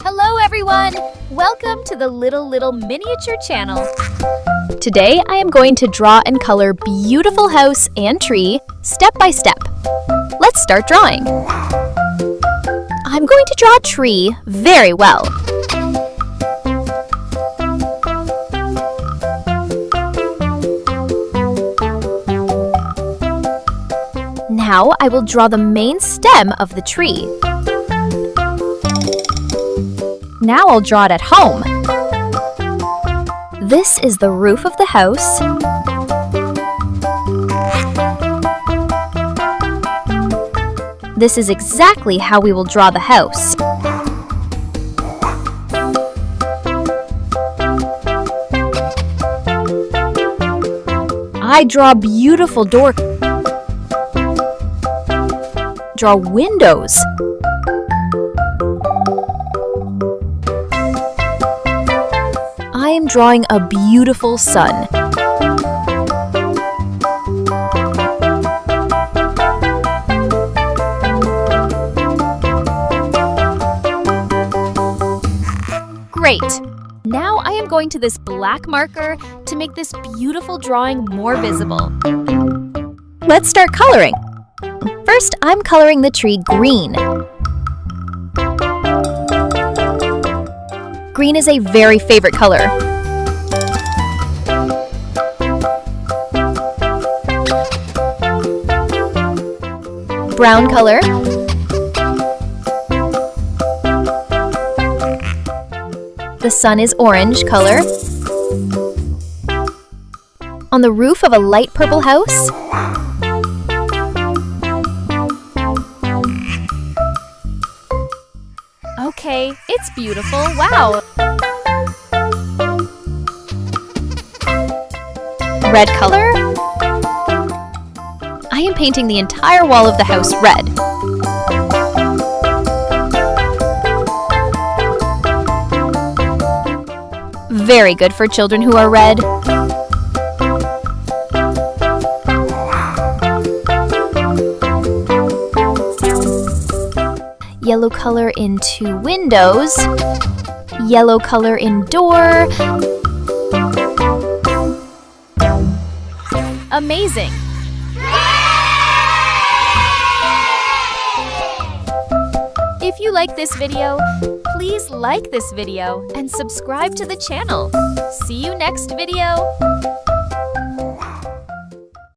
Hello everyone! Welcome to the Little Miniature channel. Today I am going to draw and color beautiful house and tree step by step. Let's start drawing. I'm going to draw a tree very well. Now I will draw the main stem of the tree. Now I'll draw it at home. This is the roof of the house. This is exactly how we will draw the house. I draw beautiful door. Draw windows. I am drawing a beautiful sun. Great! Now I am going to this black marker to make this beautiful drawing more visible. Let's start coloring. First, I'm coloring the tree green. Green is a very favorite color. Brown color. The sun is orange color. On the roof of a light purple house. Okay, it's beautiful. Wow! Red color. I am painting the entire wall of the house red. Very good for children who are red. Yellow color in two windows. Yellow color in door. Amazing! If you like this video, please like this video and subscribe to the channel. See you next video!